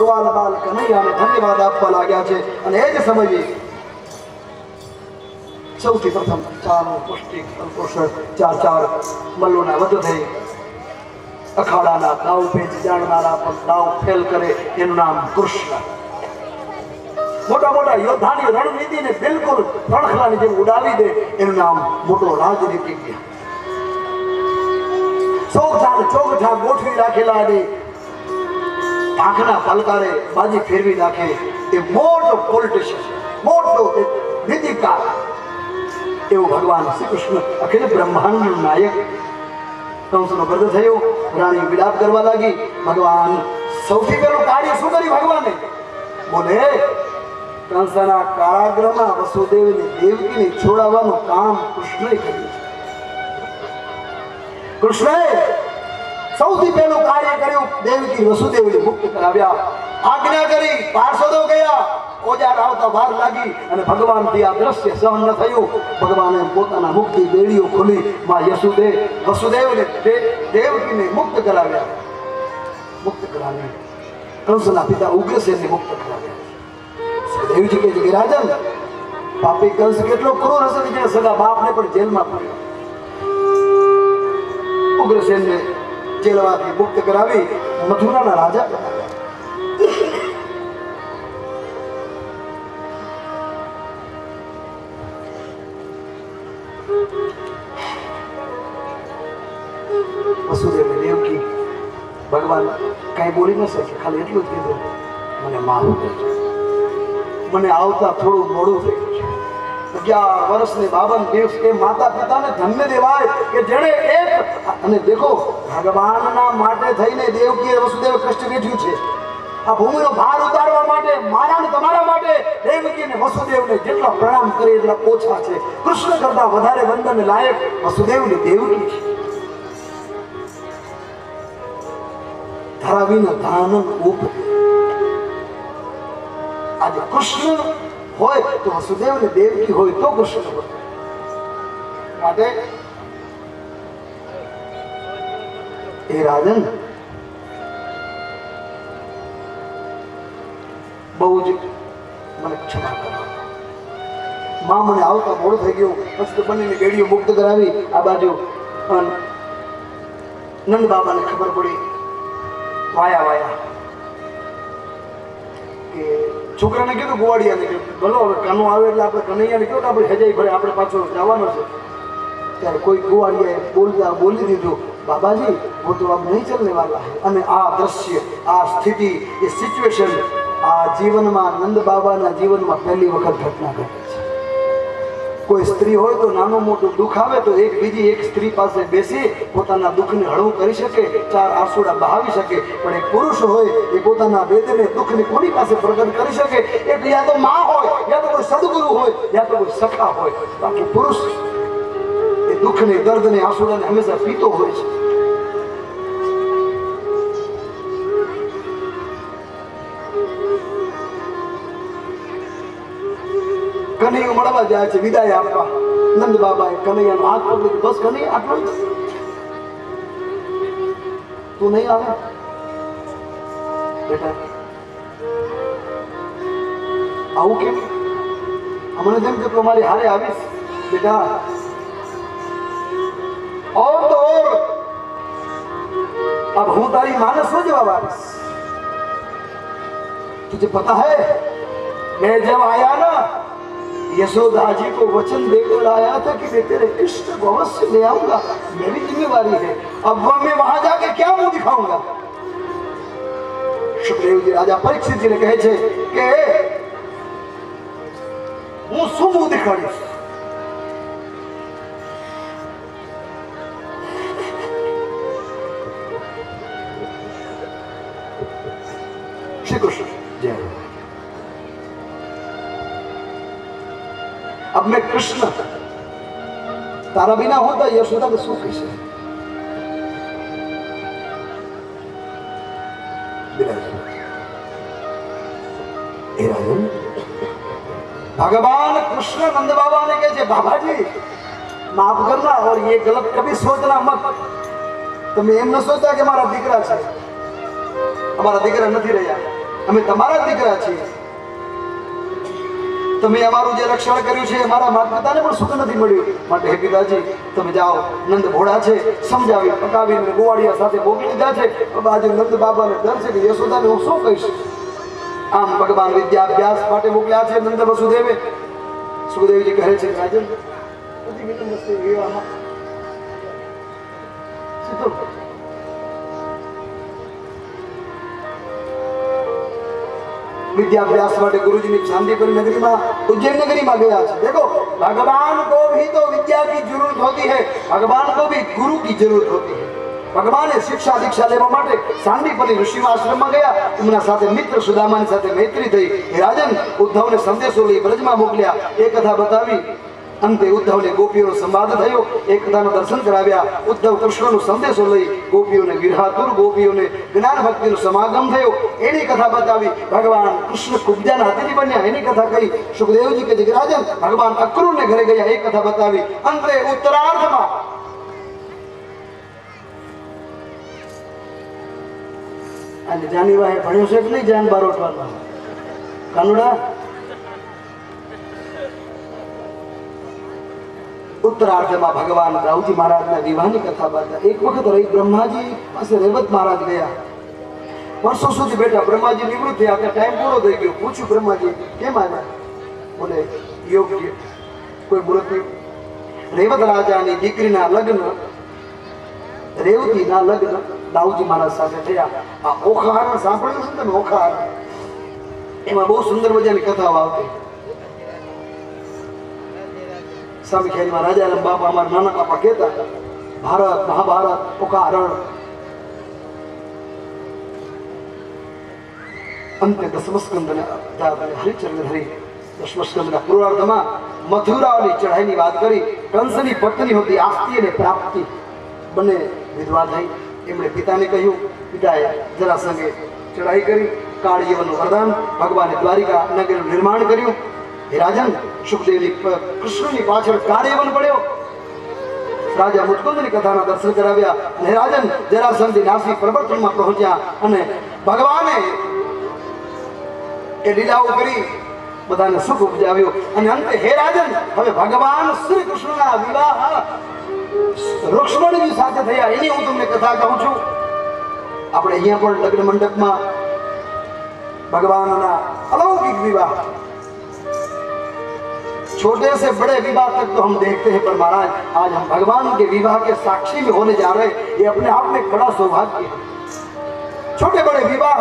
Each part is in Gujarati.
બાલ કનૈયાને ધન્યવાદ આપવા લાગ્યા છે અને એ જ સમયે સૌથી પ્રથમ ચારનું પૌષ્ટિક પોષણ ચાર મલ્લોના વધ થઈ અખાડાના દાવ પેચ જાણનારા પણ દાવ ફેલ કરે એનું નામ કૃષ્ણ. મોટા મોટા યોદ્ધાની રણનીતિને બિલકુલ રણખલાની જેમ ઉડાવી દે એનું નામ મોટો રાજનીતિજ્ઞ. ચોકઠા ગોઠવી રાખેલા અને આંખના પલકારે બાજી ફેરવી નાખે એ મોટો પોલિટિશિયન, મોટો નીતિકાર એવું ભગવાન શ્રી કૃષ્ણ અખિલ બ્રહ્માંડનું નાયક. કંસનો વધ થયો, રાણી વિલાપ કરવા લાગી. ભગવાન સૌથી પહેલું કાર્ય શું કર્યું? ભગવાને બોલે કંસના કારાગૃહમાં વસુદેવને દેવકીને છોડાવવાનું કામ કૃષ્ણએ કર્યું છે. કૃષ્ણએ સૌથી પહેલું કાર્ય કર્યું, દેવકી વસુદેવને મુક્ત કરાવ્યા. આજ્ઞા કરી, પાર્ષદો ગયા, ઓજાર આવતા વાર લાગી અને ભગવાનથી આ દ્રશ્ય સહન ન થયું. ભગવાને પોતાના મુક્તિ બેડીઓ ખોલી માં વસુદેવને દેવકીને મુક્ત કરાવ્યા. મુક્ત કરાવી કંસના પિતા ઉગ્રસેનને મુક્ત કરાવ્યા. દેવજી કહે છે કે રાજન, પાપી કંસ કેટલો ક્રૂર હશે કે જેને સગા બાપને પણ જેલમાં પડ્યો. ઉગ્રસેનને જેલમાંથી મુક્ત કરાવી મથુરાના રાજા બનાવ્યા. વસુદેવ દેવકી ભગવાન કઈ બોલી ન શકે, ખાલી એટલું જ કીધું, મને માફ કરજો, મને આવતા થોડું મોડું થઈ ગયું છે. 11 વર્ષની 52 દિવસ એ માતા પિતાને ધન્ય દેવાય કે જેણે એક અને દેખો ભગવાનના માટે થઈને દેવકીએ વસુદેવ કષ્ટ વેઠ્યું છે. આ ભૂમિનો ભાર ઉતારવા માટે, મારા ને તમારા માટે દેવકી અને વસુદેવને જેટલા પ્રણામ કરે એટલા ઓછા છે. કૃષ્ણ કરતા વધારે વંદન લાયક વસુદેવની દેવકી છે. ધરાવીને ધાનન ઉપ આજે કૃષ્ણ હોય તો વસુદેવ ને દેવકી હોય તો કૃષ્ણ હોય. માટે એ રાજન બહુ જ મને ક્ષમા કરવા. માં મને આવતા મોડું થઈ ગયું. મસ્ત બંનેની બેડીઓ મુક્ત કરાવી. આ બાજુ નંદ બાબાને ખબર પડી, વાયા કે છોકરાને કીધું, ગોવાડિયાને કીધું, ભલો હવે કાનો આવે એટલે આપણે કનૈયાને કહ્યું કે આપણે હજાઈ ભરે આપણે પાછો જવાનો છે. ત્યારે કોઈ ગોવાડિયાએ બોલી દીધું, બાબાજી वो तो अब नहीं चलने वाला है. અને આ દ્રશ્ય, આ સ્થિતિ, એ સિચ્યુએશન આ જીવનમાં નંદ બાબાના જીવનમાં પહેલી વખત ઘટના ઘટે છે. કોઈ સ્ત્રી હોય તો નાનું મોટું દુઃખ આવે તો બીજી એક સ્ત્રી પાસે બેસી પોતાના દુઃખને હળવું કરી શકે, 4 આંસુડા બહાવી શકે. પણ એક પુરુષ હોય એ પોતાના વેદને દુઃખને કોની પાસે પ્રગટ કરી શકે? એટલે યા તો માં હોય, યા તો કોઈ સદગુરુ હોય, યા તો કોઈ સખા હોય. બાકી પુરુષ એ દુઃખને, દર્દને, આંસુડાને હંમેશા પીતો હોય છે. કનૈયો મળવા જાય છે, વિદાય આપવા. નંદ બાબાએ કનૈયાનો હાથ પકડી, બસ કનૈયા આટલું તું નહીં આવે બેટા? આવું કેમ? હમણાં જેમ કે તમારી હારે આવીશ બેટા, और तो और अब हूं तारी माने सो जवाब आवीश. तुझे पता है मैं जब आया ना, यशोदा जी को वचन देकर आया था कि मैं तेरे कृष्ण को अवश्य ले आऊंगा, मेरी जिम्मेवारी है. अब मैं वहां जाके क्या मुंह दिखाऊंगा? सुखदेव जी राजा परीक्षित जी ने कहे छे कि હું શું મુંહ દેખાડીશ? श्री कृष्ण जय. अब मैं कृष्ण तारा बिना होता यशोदा में सुख कैसे? भगवान कृष्ण नंद बाबा ने कहे बाबा जी माफ करना और ये गलत कभी सोचना मत. તમે એમ ન સોચતા કે મારા દીકરા છે, અમારા દીકરા નથી રહ્યા. અમે તમારા દીકરા છીએ. તમે અમારું જે રક્ષણ કર્યું છે અમારા માતા પિતાને પણ સુખ નથી મળ્યું. માટે હે પિતાજી તમે જાઓ, નંદ ભોળા છે, સમજાવી પકાવીને ગોવાળિયા સાથે મોકલી દીધા છે. બાજુ નંદ બાબાને ડર છે કે યશોદાને હું શું કહીશ. આમ ભગવાન વિદ્યાભ્યાસ માટે મોકલ્યા છે નંદ વસુદેવે. સુખદેવજી કહે છે રાજન विद्याभ्यास માટે ગુરુજીની શાંતિપુરી નગરીમાં उज्जैन नगरीમાં ગયા છે. देखो भगवान को भी तो विद्या की जरूरत होती है, भगवान को भी गुरु की जरूरत होती है. ભગવાને શિક્ષા દીક્ષા લેવા માટે શાંતિપુરી ઋષિના આશ્રમમાં ગયા. એમના સાથે મિત્ર સુદામાની સાથે મૈત્રી થઈ. હે રાજન ઉદ્ધવને સંદેશો લઈ બ્રજમાં મોકલ્યા. એ કથા બતાવી. અંતે ઉદ્ધવને ગોપીઓનો સંવાદ થયો. એ કથાનું દર્શન કરાવ્યા. ઉદ્ધવ કૃષ્ણનો સંદેશો લઈ ગોપીઓને વિરહાતુર, ગોપીઓને જ્ઞાન ભક્તિનો સમાગમ થયો. એની કથા બતાવી. ભગવાન કૃષ્ણ કુબ્જાના હાથીથી બન્યા એની કથા કહી. સુખદેવજી કે જગરાજન ભગવાન અક્રૂરને ઘરે ગયા એ કથા બતાવી. અંતે ઉત્તરાર્ધમાં અને જાનીવાએ ભણ્યો છે કે નહીં જાન બારોટવાના કાનુડા ઉત્તરાર્ધમાં ભગવાન રાવજી મહારાજના વિવાહની કથા બતા. એક વખત રહી બ્રહ્માજી પાસે રેવત મહારાજ ગયા. વર્ષો સુધી બેઠા. બ્રહ્માજી નિવૃત્ત થયા ત્યાં ટાઈમ પૂરો થઈ ગયો. પૂછ્યું બ્રહ્માજી કેમ આવ્યા? બોલે યોગ્ય કોઈ મૃત્યુ. રેવત રાજાની દીકરીના લગ્ન, રેવતીના લગ્ન દાઉજી મહારાજ સાથે થયા. આ ઓખાહારણ સાંભળ્યું છે તમે? ઓખાહારણ એમાં બહુ સુંદર મજાની કથાઓ આવતી. સામખેરીમાં રાજારામ બાપા અમારા નાના બાપા કહેતા ભારત મહાભારત ઓખાહારણ. અંતે દસમસ્કંદને હરિચંદ્ર ધરી દસમસ્કંદના પૂર્વાર્ધમાં મથુરાની ચઢાઈની વાત કરી. કંસની પત્ની હતી આસ્તી અને પ્રાપ્તિ બંને વિધવા થઈ. એમણે પિતાને કહ્યું. પિતાએ જરાસંઘે ચઢાઈ કરી. કાળયવનનું વરદાન. ભગવાને દ્વારિકા નગરનું નિર્માણ કર્યું. હે રાજન સુખદેવની કૃષ્ણની પાછળ કાળયવન પડ્યો. રાજા મુચકુંદની કથાના દર્શન કરાવ્યા. અને રાજન જરાસંઘથી નાસી પ્રવર્તનમાં પહોંચ્યા અને ભગવાને એ લીલાઓ કરી બધાને સુખ ઉપજાવ્યું. અને અંતે હે રાજન હવે ભગવાન શ્રી કૃષ્ણના વિવાહ રુક્ષ્મણીજી સાથે થયા એની હું તમને કથા કહું છું. આપણે અહીંયા પણ લગ્ન મંડપમાં भगवान अलौकिक विवाह, छोटे से बड़े विवाह तक तो हम देखते हैं, पर महाराज आज हम भगवान के विवाह के साक्षी में होने जा रहे हैं, ये अपने आप में बड़ा सौभाग्य है। छोटे बड़े विवाह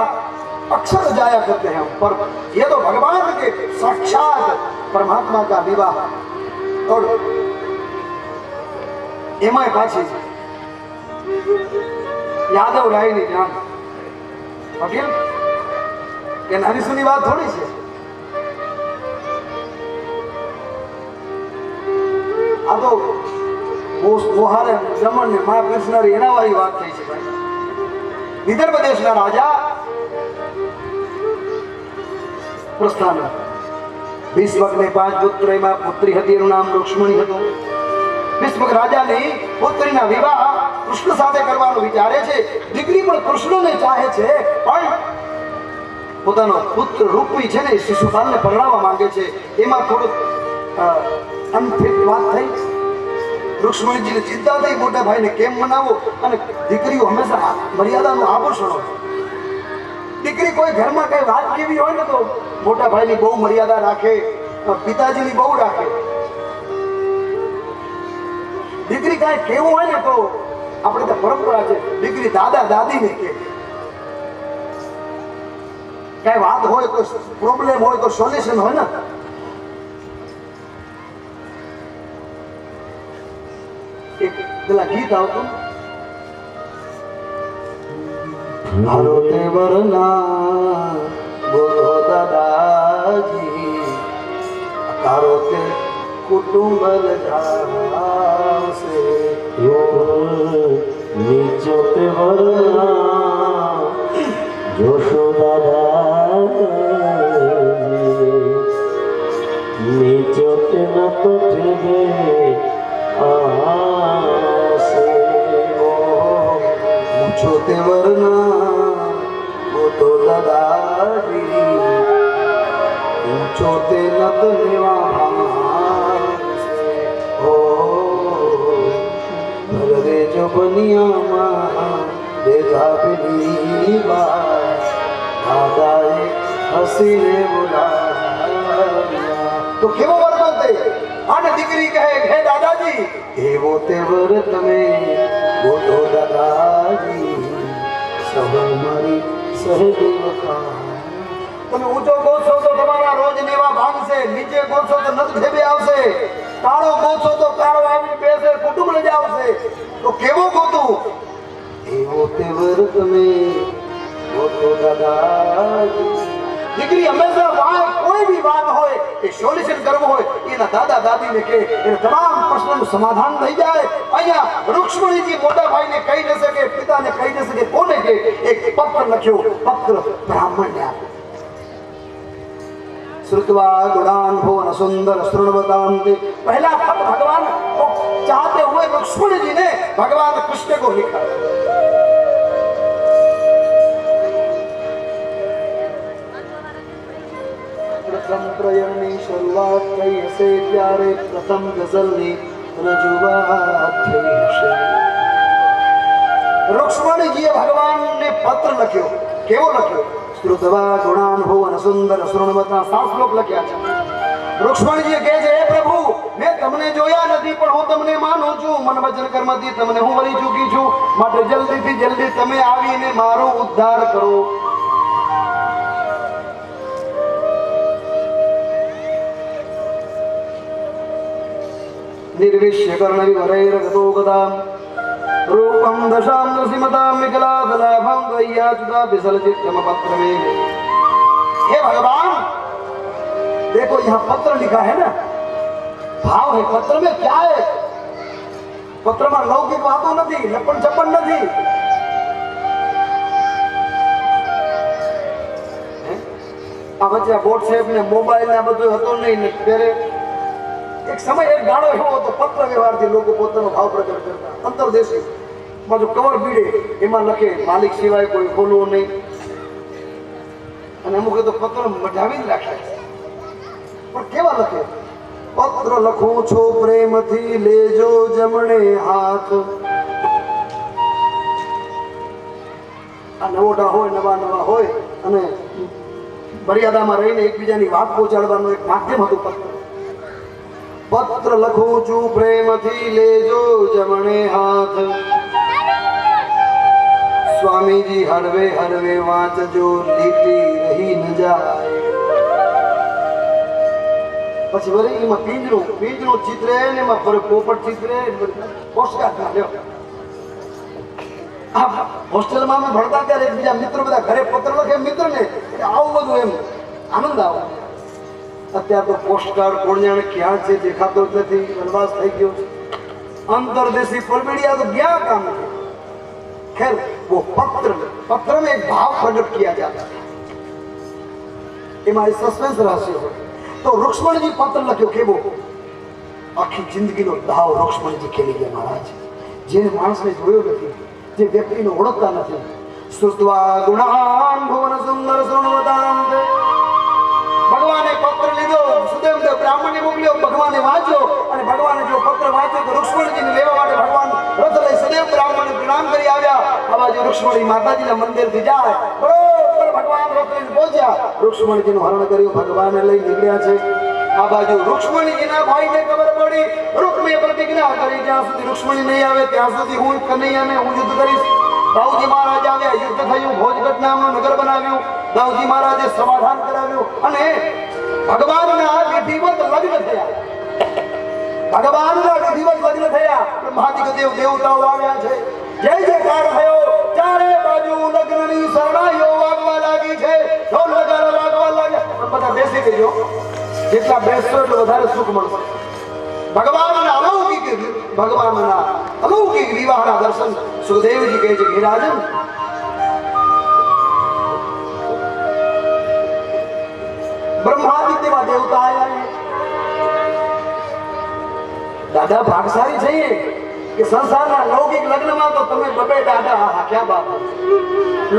अक्सर जाया करते हैं, पर ये तो भगवान के साक्षात परमात्मा का विवाह। और एमाय पाछी यादव राय ने जान पटेल के नानी सुनी बात थोड़ी है। आ तो मोहारे जमन ने महाकृष्ण एना वाली बात थी है भाई। विदर्भ देश ना राजा प्रस्थान भीष्मक ने 5 पुत्र में पुत्री हती, एનું નામ રુક્ષ્મણી હતું। ભીષ્મક રાજાની પુત્રીના વિવાહ કૃષ્ણ સાથે કરવાનો વિચારે છે। દીકરી પણ કૃષ્ણને ચાહે છે, પણ પોતાનો પુત્ર રૂપી છે ને શિશુપાલને પરણાવવા માંગે છે। એમાં થોડું અનફિટ વાત થઈ। રુક્ષ્મણીજીને ચિંતા થઈ, મોટા ભાઈને કેમ મનાવો, અને દીકરીઓ હંમેશા મર્યાદાનું આભૂષણ હોય। દીકરી કોઈ ઘરમાં કઈ વાત કેવી હોય ને તો મોટા ભાઈની બહુ મર્યાદા રાખે, પિતાજીની બહુ રાખે। દીકરી કાંઈ કેવું હોય ને તો આપણે તો પરંપરા છે, દીકરી દાદા દાદીને કે કઈ વાત હોય તો પ્રોબ્લેમ હોય તો સોલ્યુશન હોય ને। એક પેલા ગીત આવતું, હારો તે વરના બોલો દાદાજી, કારો તે કુટુંબ લજાવશે, નીચો તે વરના જોશો દાદાજી, નીચો તે ન તો ઠેગે આસે, મૂછો તે વરના બોલો દાદાજી, જોતે નત લેવા ઓ ભરે જો બનિયામાં દેખા પેલી બાર દાદાએ હસીને બોલાવ્યા. તો કેવો વર બનતે અને દીકરી કહે હે દાદાજી એવો તે વર તમે બોલો દાદાજી સહુ મારી સહેજ વખા. તમે ઊંચો ગોઠો તો તમારા રોજ લેવા ભાગશે, નીચે ગોઠો તો નદ ભેબે આવશે, કાળો ગોઠો તો કાળો આવી બેસે કુટુંબ લઈ આવશે. તો કેવો ગોતું એવો તે વર તમે બોલો દાદાજી. દીકરી હંમેશા વાય કોઈ બી વાત હોય એ સોલ્યુશન કરવું હોય એના દાદા દાદીને કે એને તમામ પ્રશ્નનું સમાધાન થઈ જાય. અહીંયા રુક્ષ્મણીજી મોટા ભાઈને કહી ન શકે, પિતાને કહી ન શકે, કોને કે એક પત્ર લખ્યો, પત્ર બ્રાહ્મણને આપ્યો. श्रुत्वा गुणान भुवन सुंदर शृण्वतान्ते. पहला खत भगवान को चाहते हुए लक्ष्मण जी ने भगवान कृष्ण को लिखा. प्रथम प्रयणनी शुरुआत થઈ હશે ત્યારે પ્રથમ ગઝલની રજૂઆત થઈ હશે. લક્ષ્મણજીએ ભગવાનને પત્ર લખ્યો. કેવો લખ્યો? શ્રુતવા ગુણાન ભુવન સુંદર શૃણવતા 7 શ્લોક લખ્યા છે. લક્ષ્મણજી કહે છે હે પ્રભુ મેં તમને જોયા નથી પણ હું તમને માનું છું. મન વચન કર્મથી તમને હું વળી ચૂકી છું, માટે જલ્દીથી જલ્દી તમે આવીને મારો ઉદ્ધાર કરો. निर्विश्य कर्ण विवरैरगतो गदाम रूपम दशाम नृसिमताम विकलादलाभम गय्याच्युता विसर्जितम पत्र में. हे भगवान देखो यहाँ पत्र लिखा है ना, भाव है पत्र में. क्या है पत्र में? लौकिक बातों नहीं, लपन छपन नहीं. आ बच्चा व्हाट्सएप ने मोबाइल ने બધું હતો નહીં ને ત્યારે એક સમય એક ગાળો એવો હતો પત્ર વ્યવહારથી લોકો પોતાનો ભાવ પ્રગટ કરતા. અંતરદેશી બાજુ કવર બીડે એમાં લખે માલિક સિવાય કોઈ ખોલવું નહીં. અને અમુક તો પત્ર મઢાવી જ રાખે. પણ કેવા લખે? પત્ર લખું છો પ્રેમથી લેજો જમણે હાથ. આ નવોટા હોય, નવા નવા હોય અને મર્યાદામાં રહીને એકબીજાની વાત પહોંચાડવાનું એક માધ્યમ હતું પત્ર. પત્ર લખું છું પ્રેમથી લેજો જમણે હાથ. સ્વામીજી હળવે હળવે વાંચજો લીટી રહી ન જાય. પછી વળી એમાં પિંજરું ચિત્રે ને એમાં પોપટ ચિત્રે પોસ્ટકાર્ડ લ્યો. હોસ્ટેલમાં અમે ભણતા ત્યારે એકબીજા મિત્રો બધા ઘરે પત્ર લખે મિત્રને, આવું બધું એમ આનંદ આવે. અત્યારે તો પોસ્ટકાર્ડ કોણ જાણે ક્યાં છે દેખાતો જ નથી, વનવાસ થઈ ગયો છે. अंतरदेशी परमेड़िया तो क्या काम है? खैर वो पत्र में एक भाव प्रकट किया जाता है, एमारी सस्पेंस रहस्य हो. तो लक्ष्मण जी पत्र लख्यो केवो आखी जिंदगी नो दाव लक्ष्मण जी खेली गया महाराज. जे मानस ने जोयो नथी, जे व्यक्ति ने ओळखता नथी. श्रुत्वा गुणान भुवन सुंदर शृण्वतान्त. भगवाने पत्र लीधो, सुदेवदेव ब्राह्मण ने मोकल्यो, भगवाने वांच्यो અને ભગવાને જો પત્ર વાંચ્યો તો રુક્ષ્મણીજીને લેવા માટે ભગવાન રથ લઈ સદેવ બ્રાહ્મણને પ્રણામ કરી આવ્યા. આ બાજુ રુક્ષ્મણી માતાજીના મંદિરથી જાય, બરોબર ભગવાન રથ લઈને પહોંચ્યા. રુક્ષ્મણીજીનું હરણ કર્યું, ભગવાનને લઈ નીકળ્યા છે. આ બાજુ રુક્ષ્મણીજીના ભાઈને ખબર પડી, રૂકમે પ્રતિજ્ઞા કરી જ્યાં સુધી રુક્ષ્મણી નહીં આવે ત્યાં સુધી હું કનૈયાને હું યુદ્ધ કરીશ. દાઉજી મહારાજ આવ્યા, યુદ્ધ થયું, ભોજગઢ નામનું નગર બનાવ્યું. દાઉજી મહારાજે સમાધાન કરાવ્યું અને ભગવાનના વિધિવત લગ્ન થયા. ભગવાનના વિધિવત લગ્ન થયા. બ્રહ્માદિક દેવ દેવતાઓ આવ્યા છે. જય જયકાર થયો. ચારે બાજુ લગ્નની શરણાઈઓ વાગવા લાગી છે, ઢોલ નગારા વાગવા લાગ્યા. બધા બેસી ગયો, જેટલા બેસશો એટલું વધારે સુખ મળશે. ભગવાનના અલૌકિક વિવાહના દર્શન સુખદેવજી કહે છે કે રાજન બ્રહ્માદિત્યમાં દેવતા આવ્યા. દાદા ભાગશાળી છીએ કે સંસારના લૌકિક લગ્નમાં તો તમે બબે દાદા હા ક્યાં બાપ.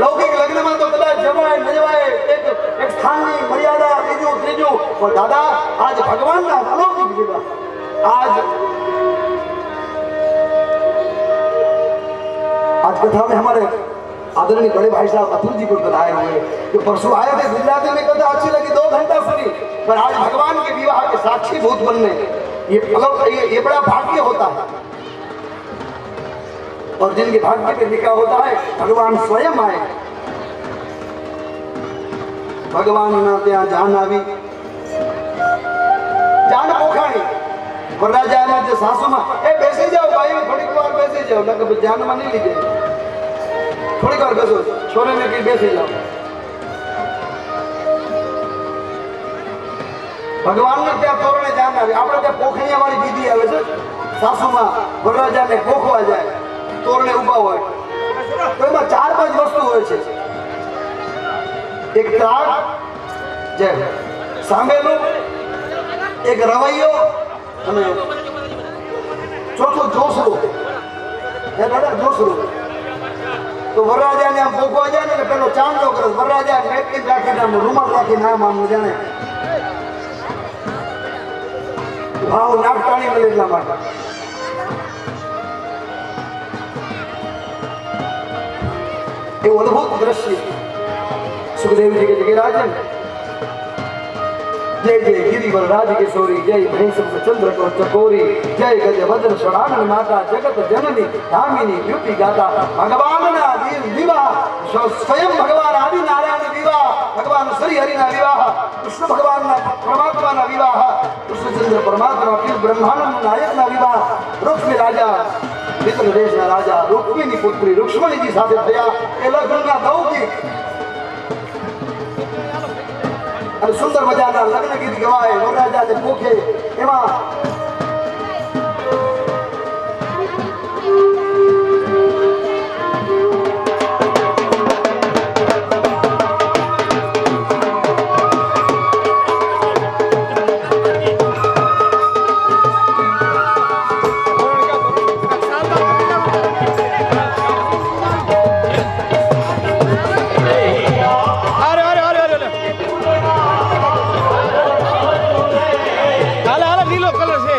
લૌકિક લગ્નમાં તો કદાચ જવાય ન જવાય, એક સ્થાનની મર્યાદા, બીજું ત્રીજું પણ દાદા આજ ભગવાનના અલૌકિક વિવાહ आज कथा में हमारे आदरणीय बड़े भाई साहब अतुल जी को बताए हुए जो परसों आए थे गुजराती में कथा अच्छी लगी 2 घंटा सुनी पर आज भगवान के विवाह के साक्षी भूत बनने ये बड़ा भाग्य होता है और जिनके भाग्य पे लिखा होता है भगवान स्वयं आए भगवान ना त्या जान आवी जान पोखाणी वरराजा ने जो सासू मां ए बेसी जाओ भाई थोड़ी बार बेसी जाओ ना कभी जान में नहीं लीजिए थोड़ी बार बेसो छोरे ने की बेसी जाओ भगवान ने त्या तोरणे जान आवे આપણે ત્યાં પોખણિયા વાળી વિધિ આવે છે સાસુ માં વરરાજા ને પોખવા જાય તોરણે ઊભા હોય તો એમાં 4-5 વસ્તુ હોય છે એક ત્રાગ જે સાંભેલું એક રવૈયો અને ચોથો જોસડો હે દાદા જોસડો તો વરરાજાને આમ પોખવા જાય ને પેલો ચાંદલો કરે વરરાજા નેપકિન રાખીને આમ રૂમાલ રાખીને આમ આમ જાણે ભાવ નાગટાણી મળે એટલા માટે એવું અદભુત દ્રશ્ય સુખદેવજી કે જગ્યા રાજન जय जय गिरिवर राज किशोरी जय भैंसम चंद्र को चकोरी जय गज वज्र षडानन माता जगत जननी धामिनी ब्यूटी गाता भगवान ना विवाह स्वयं भगवान आदि नारायण विवाह भगवान श्री हरि ना विवाह कृष्ण भगवान ना परमात्मा ना विवाह कृष्णचंद्र परमात्मा फिर ब्रह्मानंद नायक ना विवाह रुक्मी राजा मित्र देश ना राजा रुक्मिणी पुत्री रुक्ष्मणी जी साथे थया ए लग्न ना लौकिक અને સુંદર મજાના લગ્ન ગીત ગવાય વરરાજાને પોખે એમાં नीलो कलर से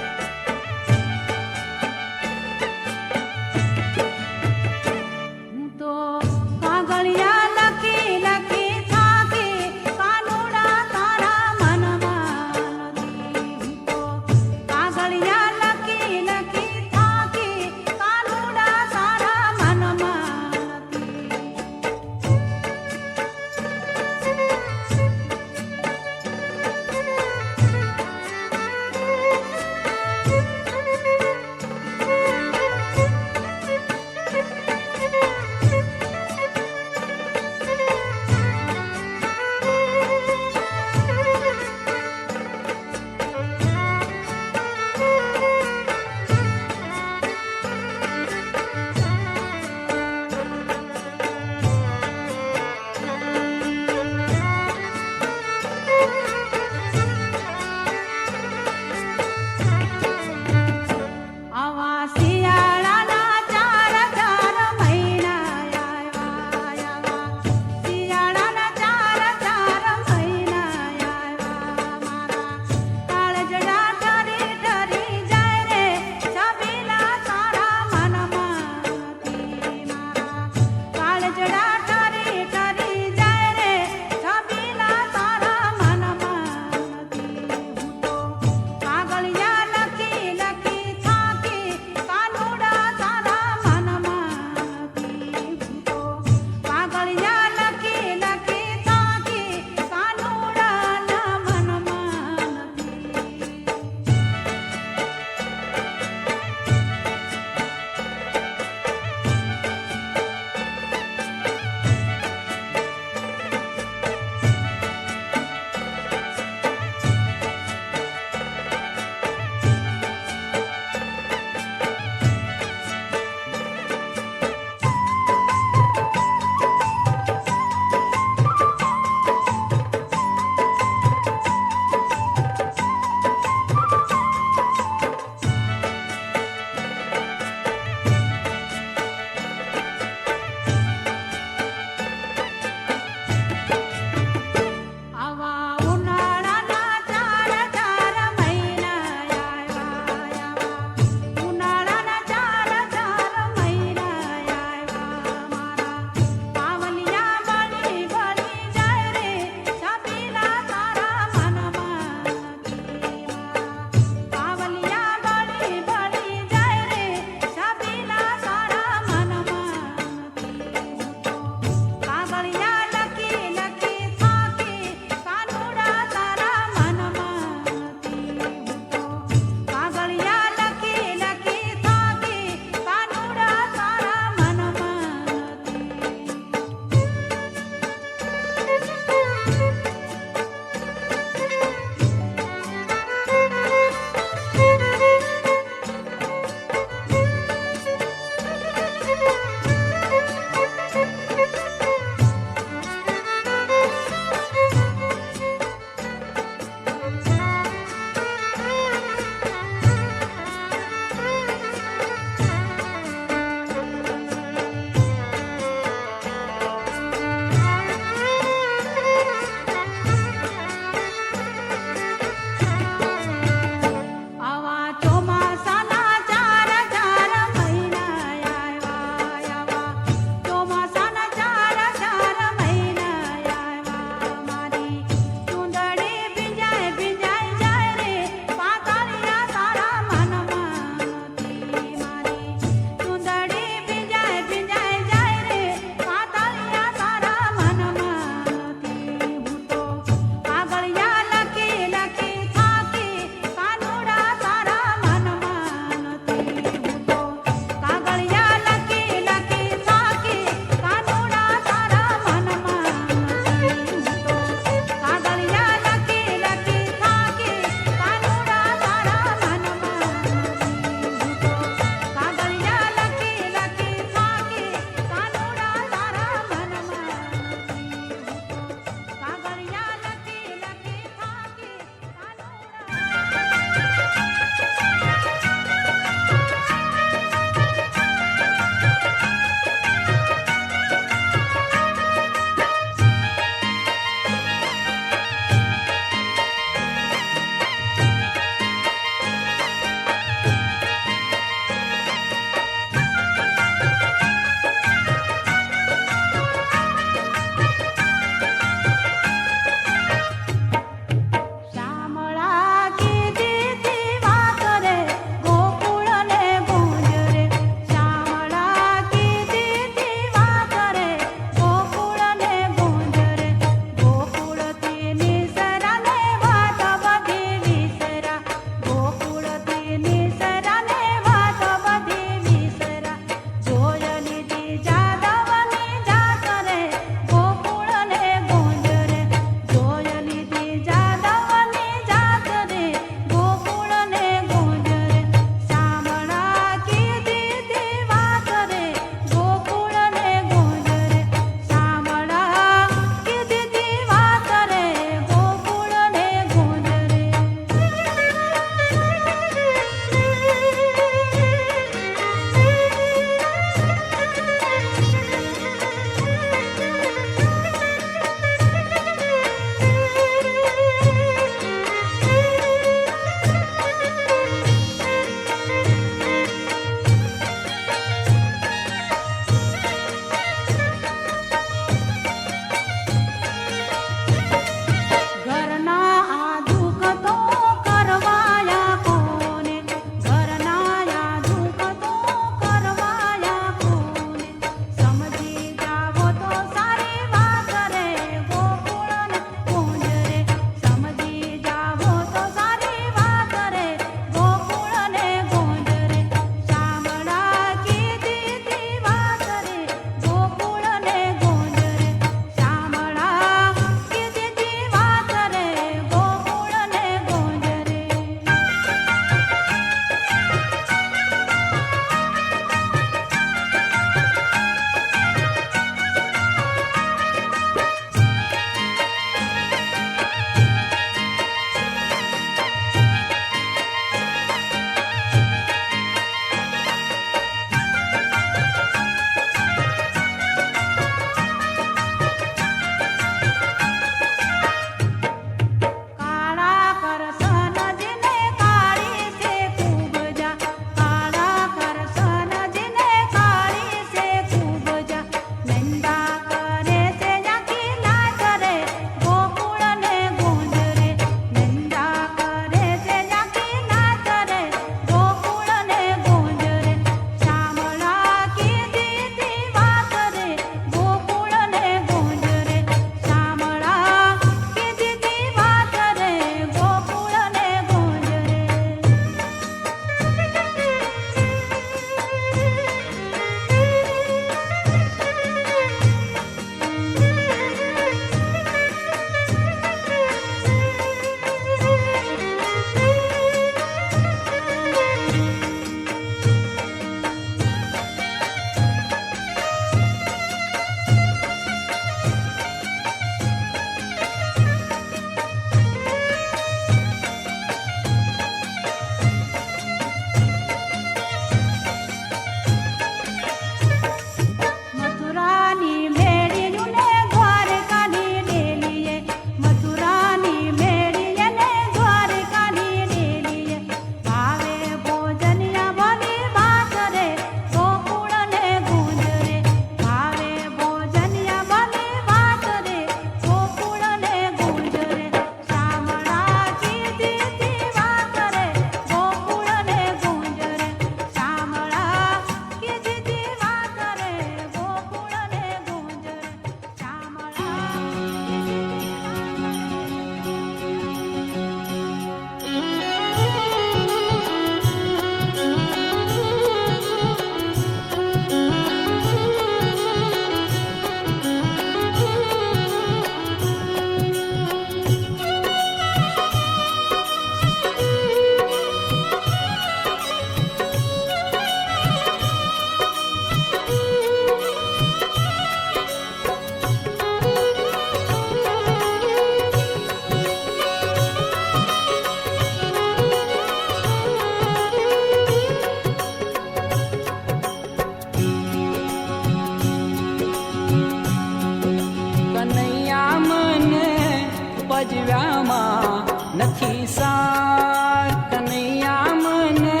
પજવ્યામાં નથી સાર કનૈયા મને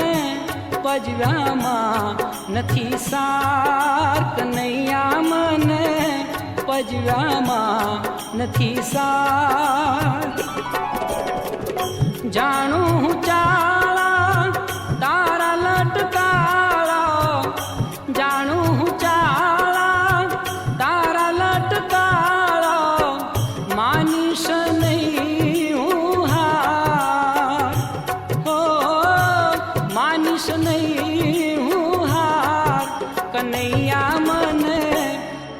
પજવ્યામાં નથી સાર કનૈયા મને પજવ્યામાં નથી સાર જાણું હું ચાળા તારા લટકાળા જાણું હું ચાળા તારા લટકાળા માનીશ નહીં હું હાર હો માનીશ નહીં હું હાર કનૈયા મને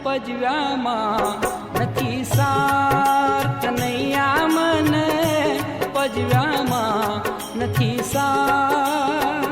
પજવ્યામાં નથી સાર કનૈયા મને પજવ્યામાં નથી સાર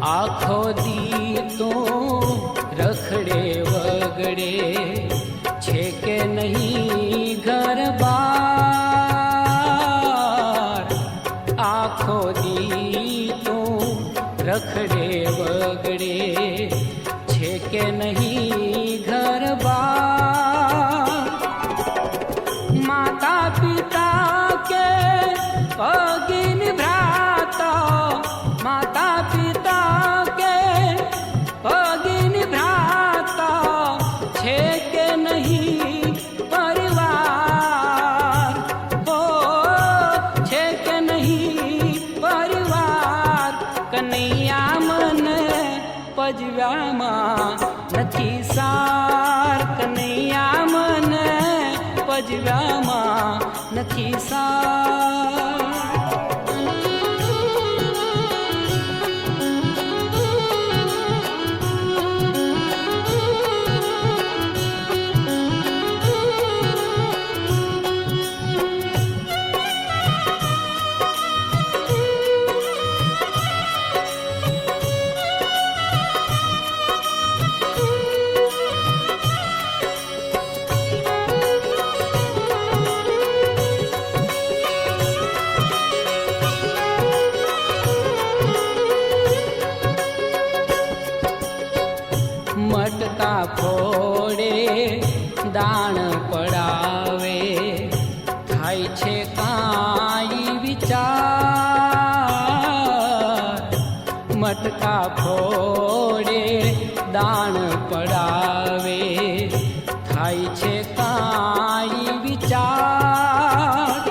આખો દી તો રખડે વગડે છે કે નહીં ઘર બાર આખો દી તો રખડે વગડે છે કે નહીં ઘર બાર માતા પિતા કે પગીન ભ્રાતા માતા પિતા કે પગીન ભ્રાતા છે કે નહીં પરિવાર હો છે કે નહીં પરિવાર કનૈયા મને પજવ્યામાં નથી સાર કનૈયા મને પજવ્યામાં નથી સાર મટકા ફોડે દાણ પડાવે થાય છે કાંઈ વિચાર મટકા ફોડે દાણ પડાવે થાય છે કાંઈ વિચાર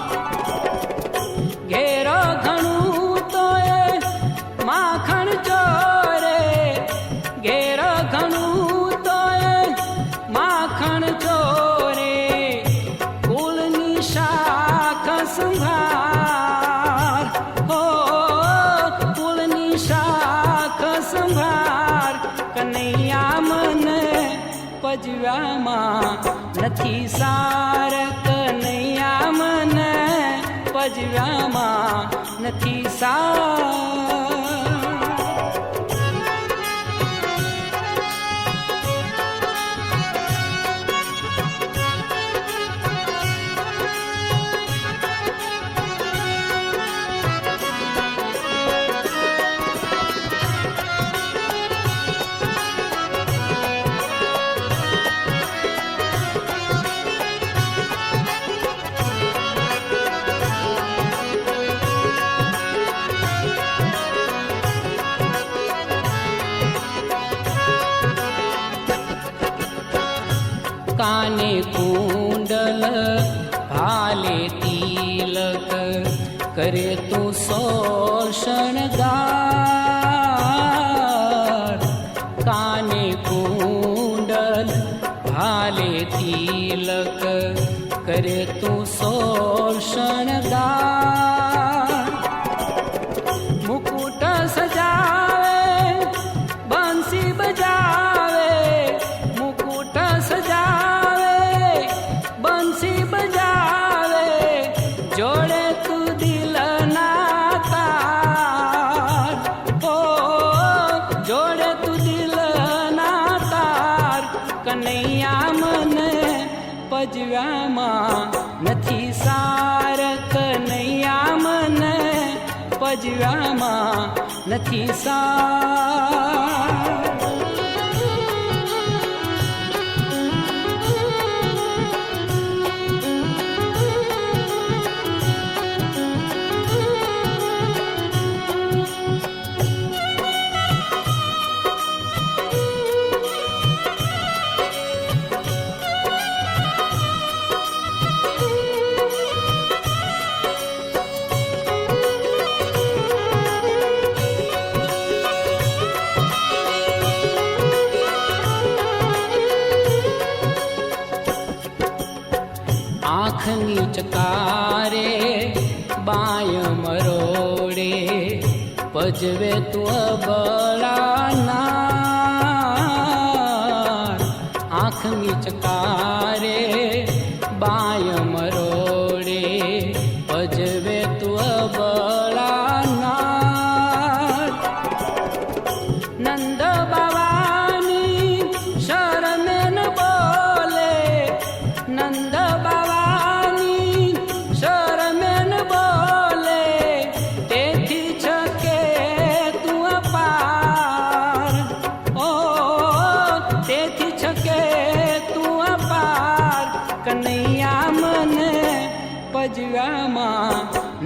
ઘેર ઘણું તો એ માખણ ચોરે ઘેર ઘણું તો એ માખણ ચોરે કુલની શાખ સંભાર હો કુલની શાખ સંભાર કનૈયા મને પજવ્યામાં નથી સાર કનૈયા મને પજવ્યામાં નથી સાર કાને કુંડલ ભાલે તિલક કરે તો સોળ શણગાર કાને કુંડલ ભાલે તિલક કરે તો સોળ શણગાર મુકુટ સજાવે બંસી બજાવે કનૈયા મને પજવ્યામાં નથી સાર, કનૈયા મને પજવ્યામાં નથી સાર. આંખની ચકારે બાય મરોડે પજવે તું અબળાનાર. આંખની ચકારે બાય મરોડે પજવે તું અબળાનાર. નંદ બાવાની શરમે ન બોલે, નંદ બાવાની શરમે ન બોલે, તેથી છકે તું અપાર. ઓ તેથી છકે તું અપાર. કનૈયા મને પજવ્યામાં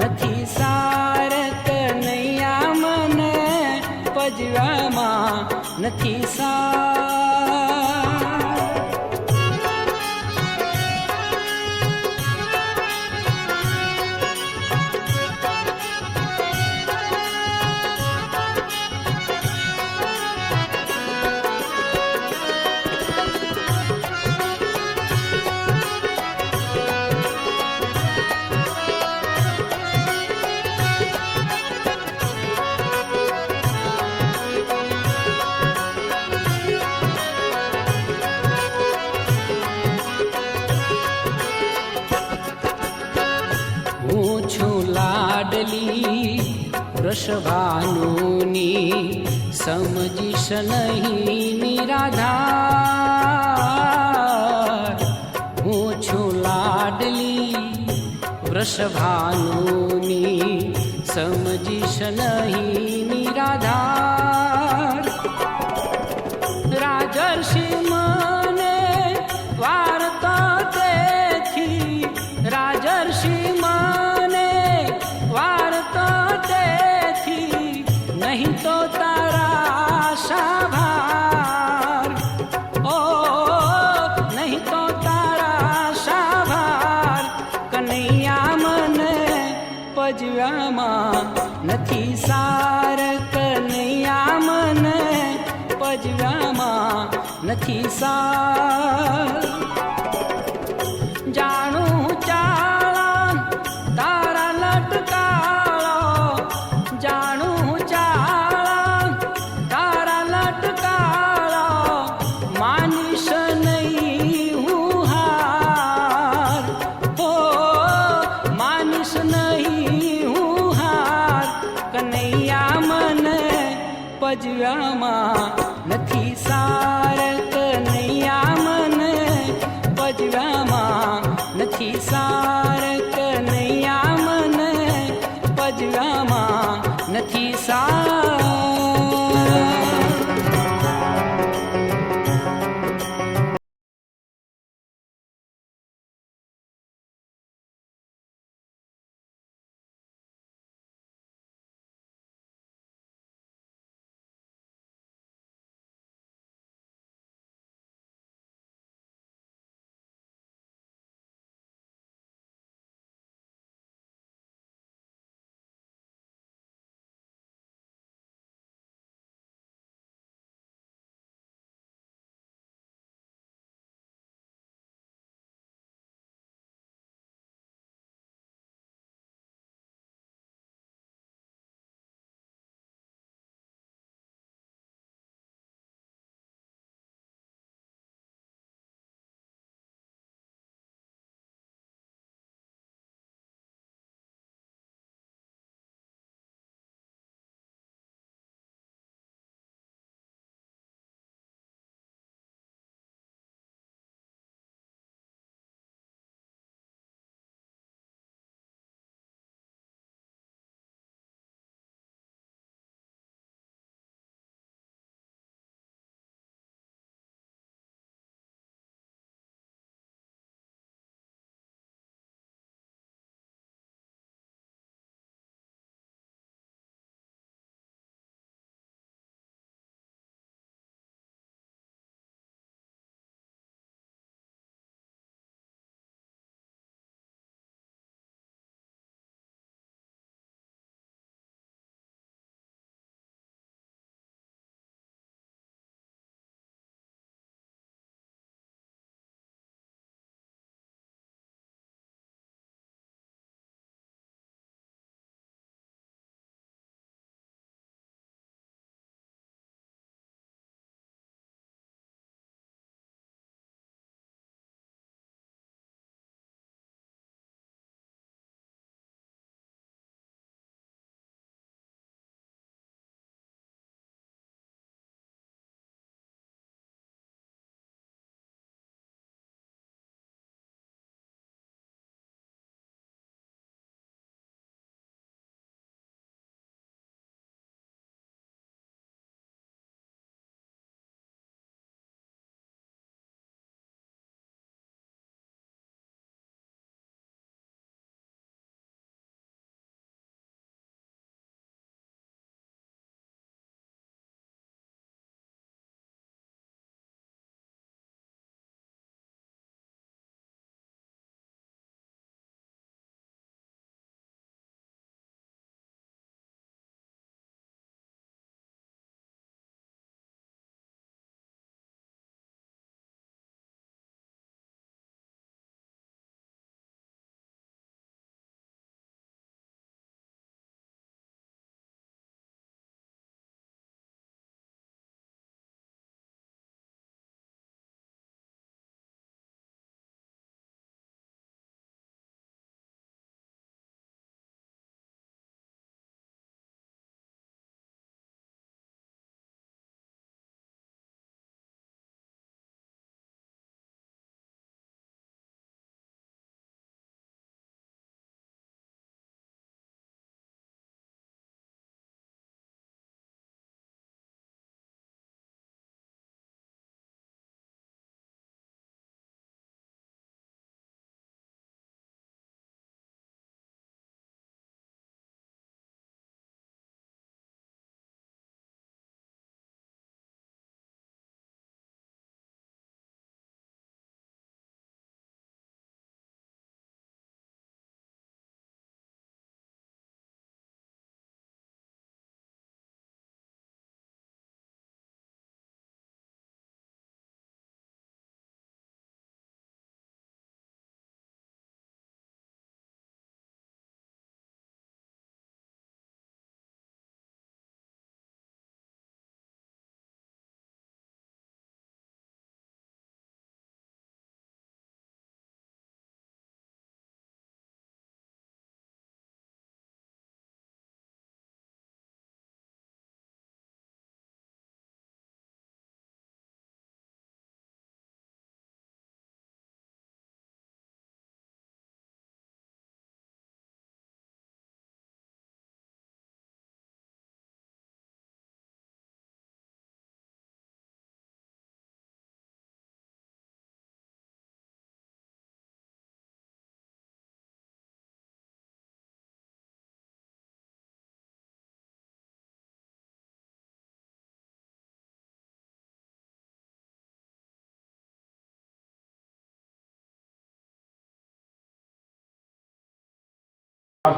નથી સાર, કનૈયા મને પજવ્યામાં નથી સાર. હું છું લાડલી વૃષભાનુની, સમજીશ નહીં નિરાધાર. હું છું લાડલી વૃષભાનુની, સમજીશ નહીં નિરાધાર. રાજર્ષિ મને વાર્તા તેથી, રાજર્ષિ મને વાર્તા તેથી, નહીં તો તારા શાભાર. ઓ નહીં તો તારા શાભાર. કનૈયા મને પજવ્યામાં નથી સાર, કનૈયા મને પજવ્યામાં નથી સાર. જાણું ચાળા તારા લટકાળો, જાણું ચાળા તારા લટકાળો, માનીશ નહીં હું હાર. હો માનીશ નહીં હું હાર. કનૈયા મને પજવ્યામાં નથી સાર, કનૈયા મને પજવ્યામાં નથી સાર, કનૈયા મને પજવ્યામાં નથી સાર.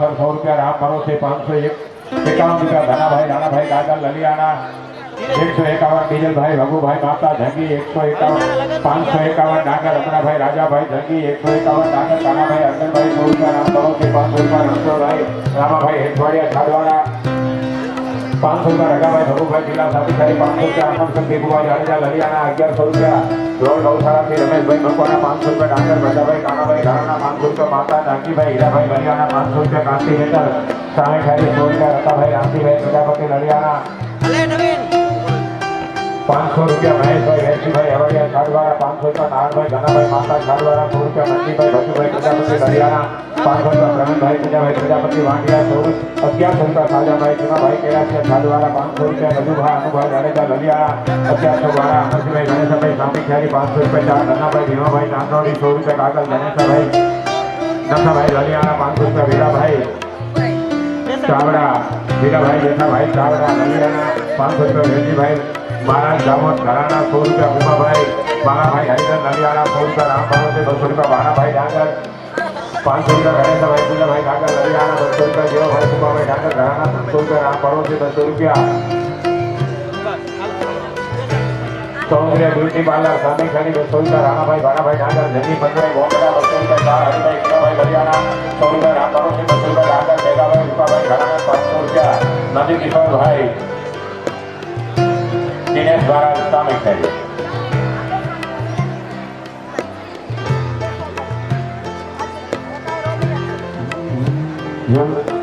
सर 100 रुपया राम भरोसे 551 रुपया धना भाई राणा भाई गाजर ललियाना 151 डीजल भाई भगू भाई माता झंगी 151 551 डांगर रमणा भाई राजा भाई झंगी 151 डांगर काना भाई अर्जन भाई 100 रुपया राम भरोसे 500 रुपया रणछोड़ भाई रामा भाई हेठवाड़िया छाड़वाड़ा 500 रुपया रगा भाई भगू भाई जिला साथी 500 रुपया आनंद संदीप भाई जाडेजा ललियाना 1100 रुपया रोड गौशाला से रमेश भाई मकवाना 500 रुपया डांगर बजा भाई काना भाई घराना 500 रुपया माता झांकी भाई हीरा भाई ललियाना 500 रुपया कांति हेतर सामे खाली 100 रुपया रता भाई रामजी भाई प्रजापति ललियाना 500 रुपया महेश भाई वैसी भाई हवड़िया छाड़वाड़ा 500 रुपया नारायण भाई घना भाई माता छाड़वाड़ा 100 रुपया मंजी भाई भजू भाई प्रजापति ललियाना 500 रुपया प्रवीण भाई प्रजा भाई प्रजापति वांडिया 1100 रुपया साजा भाई जीवा भाई कैलासिया छाड़वाड़ा 500 रुपया मधु भाई अनु भाई जाडेजा ललियाना 1112 अमरजी भाई गणेश भाई स्वामी खैरी 500 रुपया चार धना भाई भीमा भाई चांदोड़ी 100 रुपया कागल गणेश भाई नंदा भाई ललियाना 500 रुपया वीरा भाई चावड़ा वीरा भाई जेठा भाई चावड़ा ललियाना 500 रुपया वेजी भाई महाराज दामोद घराना 100 रुपया उमा भाई बाला भाई हरिधर ललियाना 100 रुपया राम भरोसे 200 रुपया बाला भाई डांगर 500 रुपया गणेश भाई पूजा भाई डांगर ललियाना 200 रुपया जीवा भाई उमा भाई डांगर घराना 200 रुपया राम भरोसे 200 रुपया सौंदर्य ब्यूटी पार्लर सामी खानी 200 रुपया राणा भाई बाला भाई डांगर जनी पंद्रह गोंगड़ा 200 रुपया चार हरि भाई पूजा भाई ललियाना 100 रुपया राम भरोसे 200 रुपया डांगर बेगा भाई रूपा भाई घराना 500 रुपया नदी किशोर भाई दिनेश द्वारा सामी खानी हम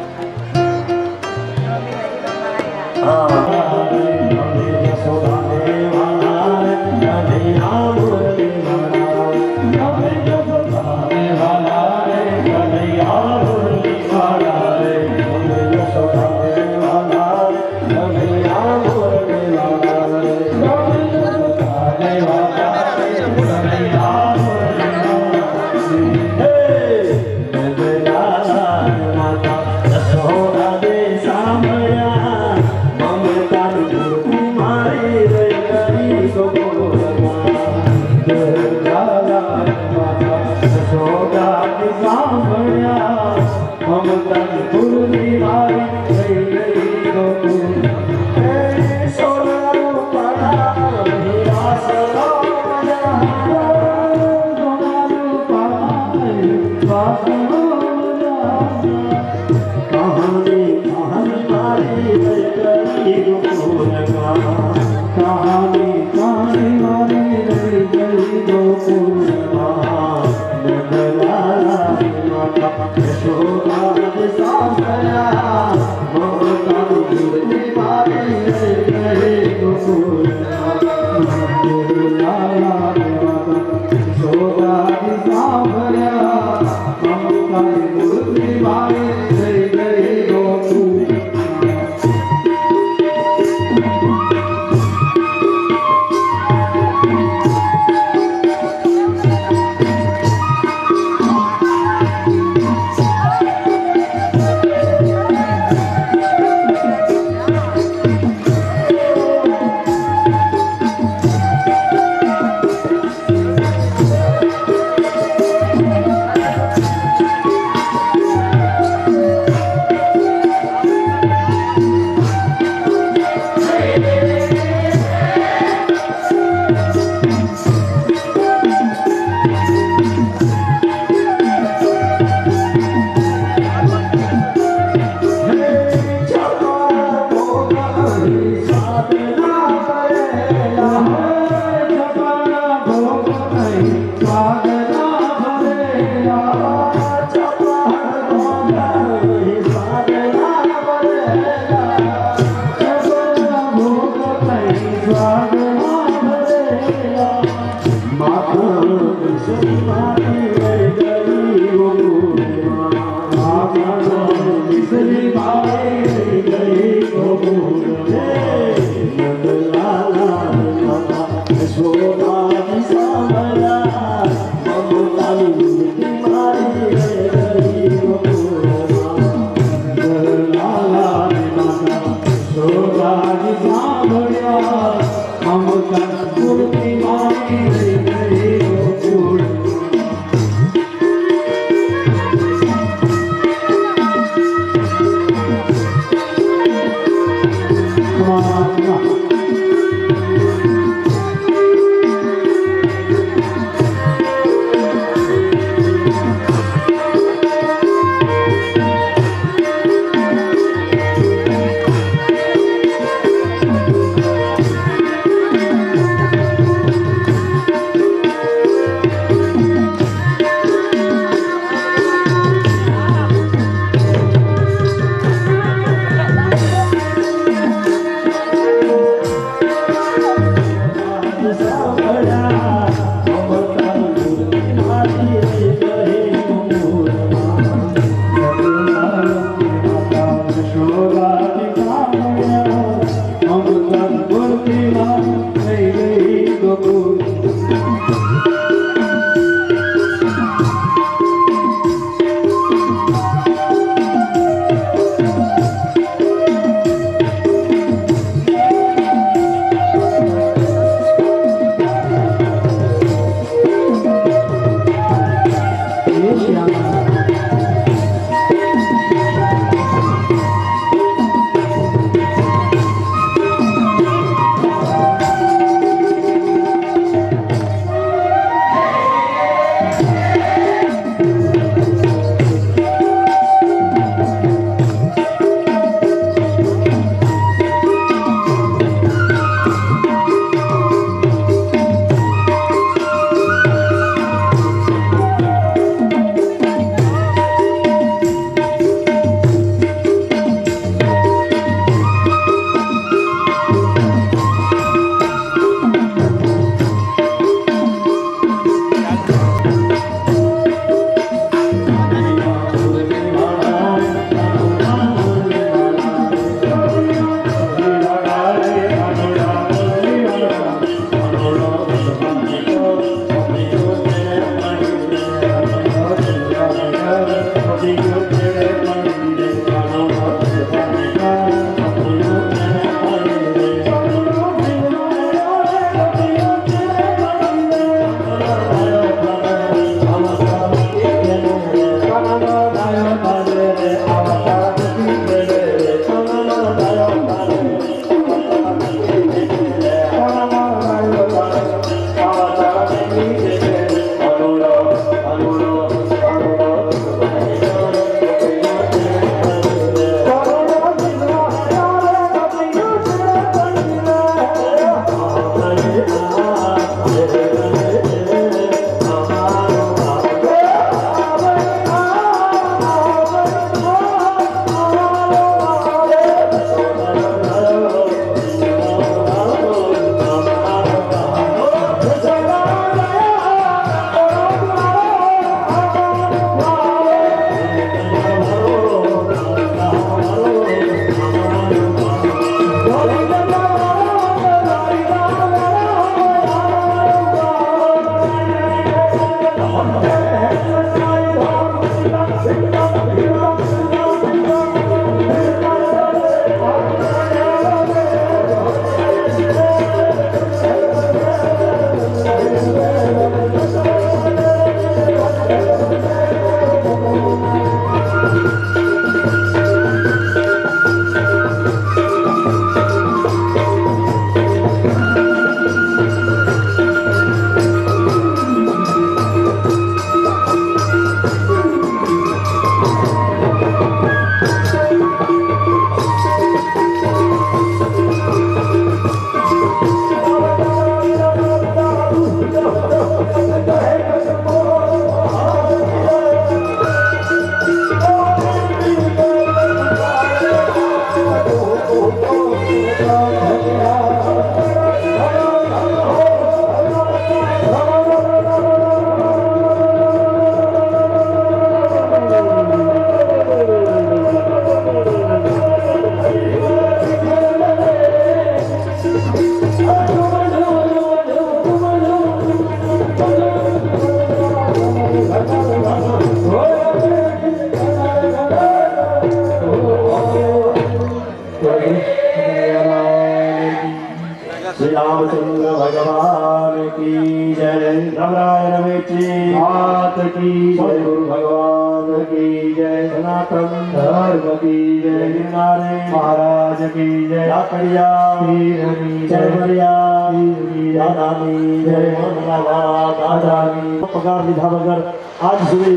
श्री रामचंद्र भगवान की जय। रामायण में की बात की जय। गुरु भगवान की जय सनातन धर्म की जय गिरनारी महाराज की जय लाकड़िया पीर की जय बरिया पीर की दादा की जय मनलावा दादा की पगार લીધા વગર આજ સુધી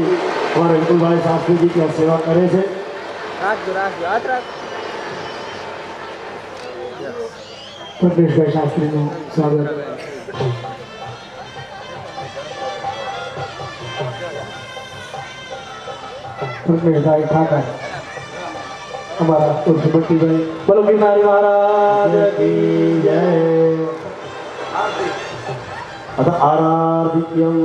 અમારા વિપુલભાઈ શાસ્ત્રીજી ત્યાં સેવા કરે છે પ્રદેશભાઈ શાસ્ત્રીનું સ્વાગત પ્રદેશભાઈ ઠાકર અમારા ઉર્ફબટ્ટીભાઈ બોલો ગિરનારી મહારાજ કી જય આરાધિત્યમ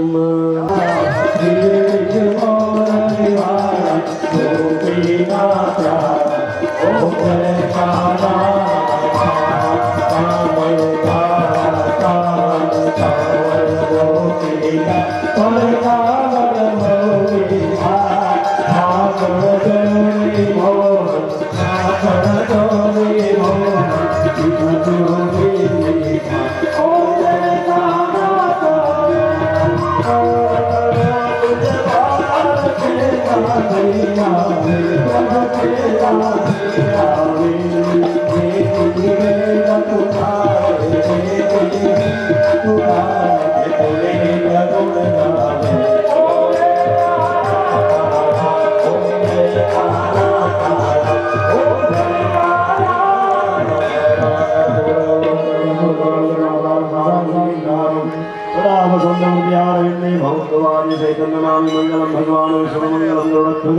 मंगलम भगवान सर्वमंगलम गरुड़ध्वज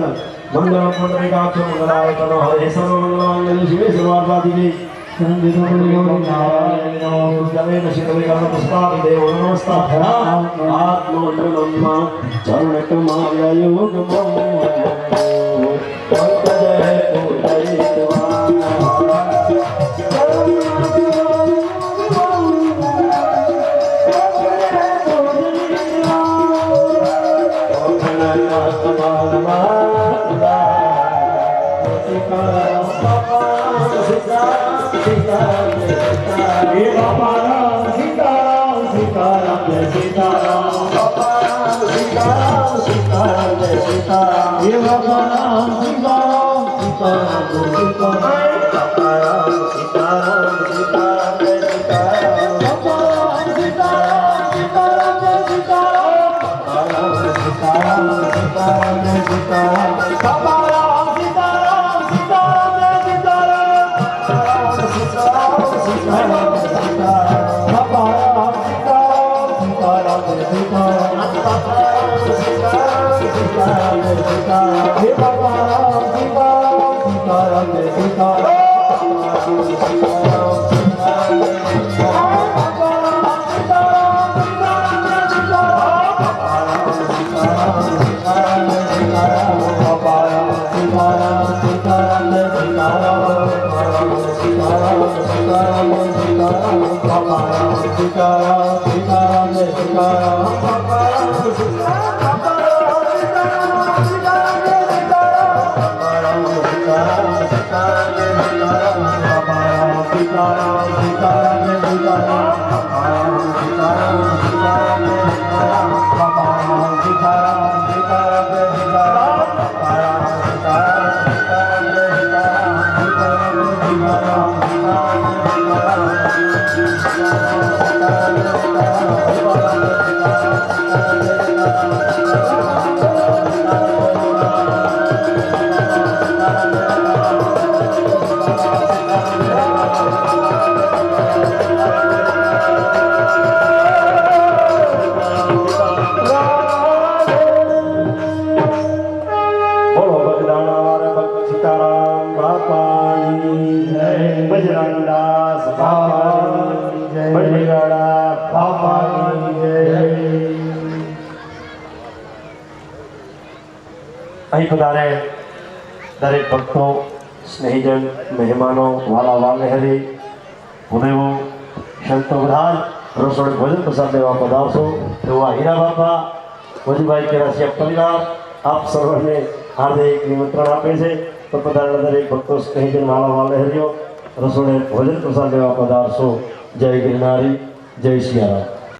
मंगलम पुंडरीकाक्ष मंगलाय तनो हरे सर्वमंगलम शिवे सर्वार्थसाधिके नारायण नमो शिवे पुष्पाद देव नमस्ताभ्या आत्मोन्नमः चरणकमालयोगमो पंकजय અહીં પધારે દરેક ભક્તો સ્નેહીજન મહેમાનો વાલા વાલહેરી ભૂદેવો સંતો બધા રસોડે ભોજન પ્રસાદ લેવા પધારશો એવા હીરા બાપા વજુભાઈ કેરાસિયા પરિવાર આપ સર્વને હાર્દિક નિમંત્રણ આપે છે તો પધારેલા દરેક ભક્તો સ્નેહીજન વાલા વાલહેરીઓ રસોડે ભોજન પ્રસાદ લેવા પધારશો જય ગિરનારી જય સિયારામ.